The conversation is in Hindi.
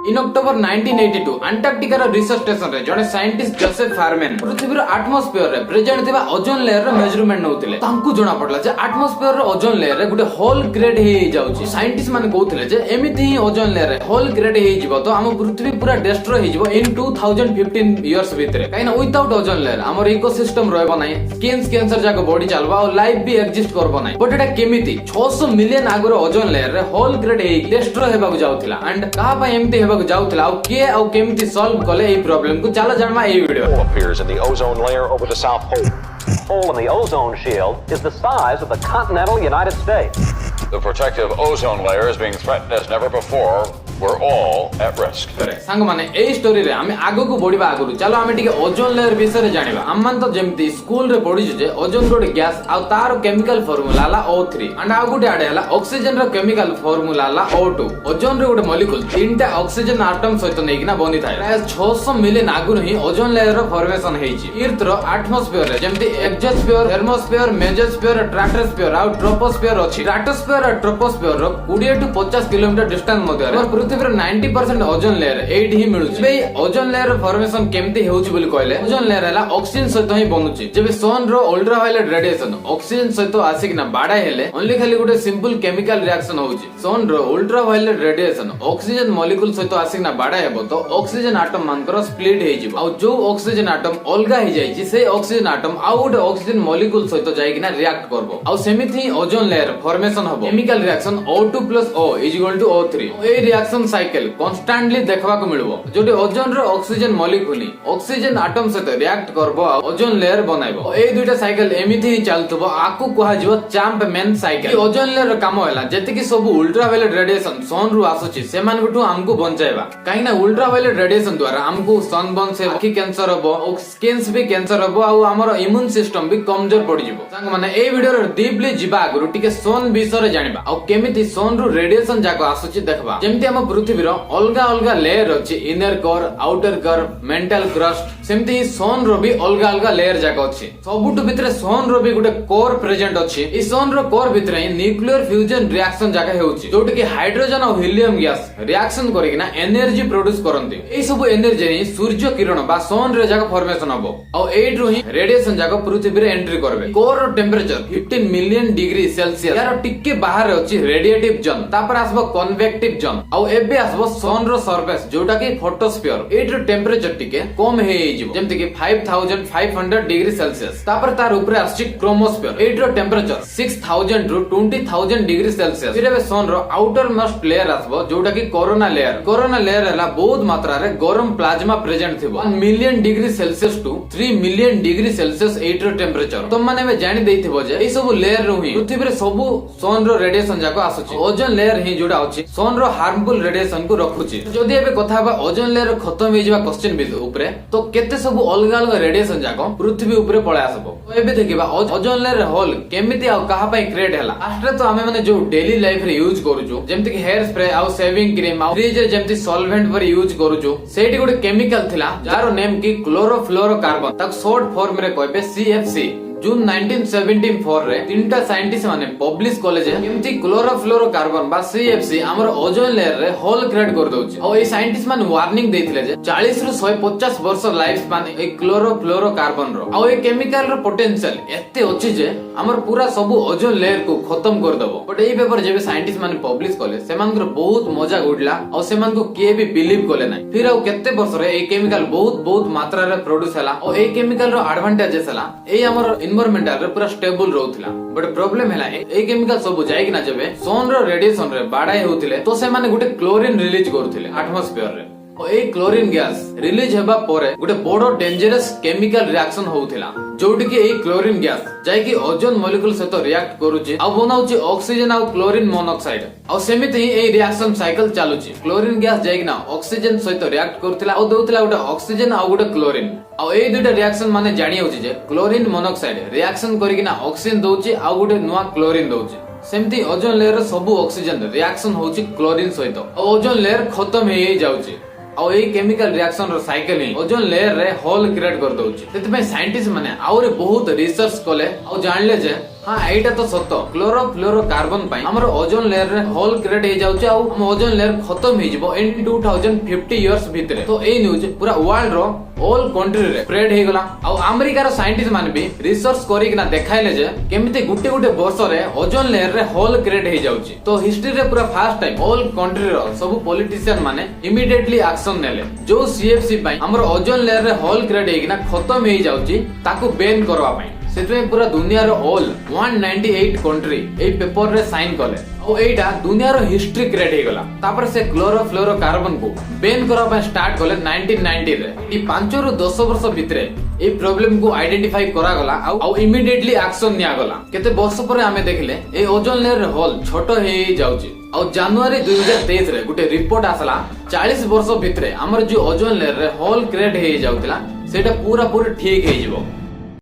इन अक्टोबर 1982 अंटार्कटिका रिसर्च स्टेशन रे जने साइंटिस्ट जोसेफ फारमैन पृथ्वी रो एटमॉस्फेयर रे प्रेजेंट थिबा ओजोन लेयर रो मेजरमेंट नउथिले। तांकू जणा पडला जे एटमॉस्फेयर रो ओजोन लेयर रे गुटे होल क्रिएट हे जाउची। साइंटिस्ट माने कहउथिले जे एमिति ही ओजोन लेयर रे होल क्रिएट हे जिवो तो हम पृथ्वी पूरा डिस्ट्रॉय हे जिवो इन 2015 इयर्स भितरे। काइना विदाउट ओजोन लेयर हमर इकोसिस्टम रहबो नै, स्किन कैंसर जाको बॉडी चलबा और लाइफ भी एग्जिस्ट करबो नै। बट एटा केमिति 600 मिलियन आगरो ओजोन लेयर रे होल क्रिएट हे डिस्ट्रॉय हेबाकू जाउथिला एंड कहा पय एमिति हेबाकू जाउथिला और के और केमिति सॉल्व कले ए प्रॉब्लम को चलो जानवा ए video. Appears in the ozone layer over the South Pole. The hole in the ozone shield is the size of the continental United States. The protective ozone layer is being threatened as never before. We're all at risk. सांग माने ए स्टोरी रे हमें आगो को बढ़िबा आगुरु चलो हमें टिके ओजोन लेयर विषय रे जानिबा। हमन तो जेमति स्कूल रे पढि जे ओजोन रोड गैस आ तार केमिकल फार्मूला ला O3 एंड आ गुटे आडे हला ऑक्सीजन रो केमिकल फार्मूला ला O2। ओजोन रे गुटे मॉलिक्यूल तीनटा ऑक्सीजन एटम सहित नेकिना बनि थाय। प्राय 600 मिलियन आगुरु ही ओजोन लेयर रो फॉर्मेशन हेछि। अर्थ रो एटमॉस्फेयर रे जेमति एक्सोस्फियर, थर्मोस्फियर, मेसोस्फियर, स्ट्रेटोस्फियर आ ट्रोपोस्फियर अछि। स्ट्रेटोस्फियर और ट्रोपोस्फियर रो 20 टू 50 किलोमीटर डिस्टेंस मध्ये रे पृथ्वी रो 90% ओजोन लेयर एट ही मिलुछि। बे ओजोन लेयर फॉर्मेशन केमति हेउछि बोली कहले ओजोन लेयर हला ऑक्सीजन सहित ही बनुछि। जेबे सन रो अल्ट्रावायलेट रेडिएशन ऑक्सीजन सहित आसिक ना बाडा हेले ओनली खाली गुटे सिंपल केमिकल रिएक्शन होउछि। सन रो अल्ट्रावायलेट रेडिएशन ऑक्सीजन मॉलिक्यूल सहित आसिक ना बाडा हेबो तो ऑक्सीजन एटम मानकर स्प्लिट हे जिवो। आ जो ऑक्सीजन एटम अलगा हे जाइछि से ऑक्सीजन एटम आ गुटे ऑक्सीजन मॉलिक्यूल सहित जाई किना रिएक्ट करबो। आ सेमिथि ओजोन लेयर फॉर्मेशन हबो। Chemical reaction O2 + O = O3। ए रिएक्शन साइकिल कांस्टेंटली देखबा को मिलबो जोटी ओजोन रो ऑक्सीजन मॉलिक्यूल ऑक्सीजन एटम सहित रिएक्ट करबो ओजोन लेयर बनाइबो। ए दुइटा साइकिल एमिथि ही चलतबो आकु कहा जिवो चैंपमैन साइकिल। ओजोन लेयर रो काम होला जेति कि सब अल्ट्रावायलेट रेडिएशन सन रो आसुची सेमान गटु हमकु बंचाइबा। काइना अल्ट्रावायलेट रेडिएशन द्वारा हमकु सनबर्न से आखि कैंसर हबो और स्किन्स भी कैंसर हबो आ हमर इम्यून सिस्टम भी कमजोर पड़ी जिवो। संग माने ए वीडियो रो डीपली जिबा आगुरु टिके सन विषय जानिबा आ केमिति सन रो रेडिएशन जाको आसुची देखबा। जेमति हम पृथ्वी रो अलगा अलगा लेयर अछि inner core, outer core, mantle crust सेमति सन रो भी अलगा अलगा लेयर जाको अछि। सबुटु भितरे सन रो भी गुटे कोर प्रेजेंट अछि। इ सन रो कोर भितरे न्यूक्लियर फ्यूजन रिएक्शन जाका हेउछि जोटि कि हाइड्रोजन और हीलियम गैस रिएक्शन करिकिना एनर्जी प्रोड्यूस करंती। ए सब एनर्जी ही सूर्य किरण बा सन रे जाका फॉर्मेशन हबो और एट रो ही रेडिएशन जाका पृथ्वी रे एंट्री करबे। कोर रो टेंपरेचर 15 मिलियन डिग्री सेल्सियस यार टिके बाहर अछि रेडिएटिव जोन तापर आसबो कन्वेक्टिव जोन और एबे आसबो सन रो सरफेस जोटा कि फोटोस्फीयर। एट रो टेंपरेचर टिके कम हे जिवो जेमति कि 5500 डिग्री सेल्सियस। तापर तार ऊपर आछि क्रोमोस्फीयर। एट रो टेंपरेचर 6000 रु 20000 डिग्री सेल्सियस। फिर एबे सन रो आउटर मोस्ट लेयर आसबो जोटा कि कोरोना लेयर। कोरोना लेयर हला बहुत मात्रा रे गरम प्लाज्मा प्रेजेंट थिबो 1 million degree Celsius to 3 million degree Celsius एट रो टेंपरेचर। तो माने में जानि दैथिबो जे ए सब लेयर रो ही पृथ्वी रे सब सन रो रेडिएशन जाको आसुची। ओजोन लेयर ही जोटा अछि सन रो हार्मफुल रेडिएशन को रखुची। जदि एबे कथा बा ओजोन लेयर खत्म हे जिबा क्वेश्चन भी ऊपरे तो केते सब अलग अलग रेडिएशन जाको पृथ्वी ऊपरे पळे आसबो। तो एबे देखिबा ओजोन लेयर होल केमिति आ कहा पय क्रिएट हला। आफ्टर तो हमें माने जो डेली लाइफ रे यूज करूछु जेमति कि हेयर स्प्रे आ शेविंग क्रीम आ फ्रिज रे जेमति सॉल्वेंट पर यूज करूछु सेठी गोटे केमिकल थिला जारो नेम कि क्लोरोफ्लोरोकार्बन तक शॉर्ट फॉर्म रे कहबे CFC। जून 1974 रे तीनटा साइंटिस्ट माने पब्लिश कॉलेज केमति क्लोरोफ्लोरोकार्बन बा CFC हमर ओजोन लेयर रे होल क्रिएट कर दोछि। और ए साइंटिस्ट माने वार्निंग देथिले जे 40 रु 150 वर्ष लाइफ स्पान ए क्लोरोफ्लोरोकार्बन रो और ए केमिकल रो पोटेंशियल एते अछि जे हमर पूरा सब ओजोन लेयर को खत्म कर दबो। बट ए पेपर जेबे साइंटिस्ट माने पब्लिश कले सेमानकर बहुत मजा उडला और सेमान को के भी बिलीव कले नै। फिर आ केते वर्ष रे ए केमिकल बहुत मात्रा रे प्रोड्यूस हला और ए केमिकल रो एडवांटेजेस हला ए हमर एनवायरमेंटल रे पूरा स्टेबल रहउथिला। बट प्रॉब्लम हैला ए केमिकल सब जाई कि ना जेबे सन रो रेडिएशन रे बाडाई होउथिले तो से माने गुटे क्लोरीन रिलीज करथिले एटमॉस्फेयर रे। ए क्लोरीन गैस रिलीज हेबा परे गुटे बडो डेंजरस केमिकल रिएक्शन होउथिला जोटी कि ए क्लोरीन गैस जाई कि ओजोन मॉलिक्यूल सहित रिएक्ट करूची आ बनाउची ऑक्सीजन आ क्लोरीन मोनोऑक्साइड। आ सेमिति ही ए रिएक्शन साइकिल चालुची। क्लोरीन गैस जाई कि ना ऑक्सीजन सहित रिएक्ट करथिला आ दउथिला गुटे ऑक्सीजन आ गुटे क्लोरीन। आ ए दुटा रिएक्शन माने जानि होची जे क्लोरीन मोनोऑक्साइड रिएक्शन करी कि ना ऑक्सीजन दउची आ गुटे नुवा क्लोरीन दउची। सेमति ओजोन लेयर रे सब ऑक्सीजन रिएक्शन होची क्लोरीन सहित आ ओजोन लेयर खत्म हे जाउची। और ए केमिकल रिएक्शन रो साइकिल ही ओजोन लेयर रे होल क्रिएट कर दोछि। सेति में साइंटिस्ट माने और बहुत रिसर्च कले और जानले जे हाँ एटा तो सत क्लोरोफ्लोरोकार्बन पाई हमर ओजोन लेयर रे होल क्रिएट हे जाउचे आ हम ओजोन लेयर खत्म हे जिवो इन 2050 इयर्स भितरे। तो ए न्यूज पूरा वर्ल्ड रो ऑल कंट्री रे स्प्रेड हे गला आ अमेरिका रो साइंटिस्ट माने भी रिसर्च करी कि ना देखाइले जे केमिति गुटे वर्ष रे ओजोन लेयर रे होल क्रिएट हे जाउची। तो हिस्ट्री रे पूरा फर्स्ट टाइम ऑल कंट्री रो सब पॉलिटिशियन माने इमीडिएटली एक्शन नेले जो सीएफसी पाई हमर ओजोन लेयर रे होल क्रिएट हे कि ना खत्म हे जाउची ताकू बैन करवा पाई। सेतमे पूरा दुनिया रो ऑल 198 कंट्री ए पेपर रे साइन कले ओ एटा दुनिया रो हिस्ट्री क्रिएट हे गला। तापर से क्लोरोफ्लोरोकार्बन को बैन करबा ପାଇଁ स्टार्ट कले 1990 रे। ई 5 रु 10 वर्ष भितरे ए प्रॉब्लम को आइडेंटिफाई करा गला आ इमीडिएटली एक्शन निया गला। केते वर्ष परे हमें देखले ए ओजोन लेयर होल छोटो हे जाउची आ जनवरी 2023 रे गुटे रिपोर्ट आसला 40 वर्ष भितरे हमर जो ओजोन लेयर रे होल क्रिएट हे जाउतला सेटा पूरा पूरी ठीक हे जिवो।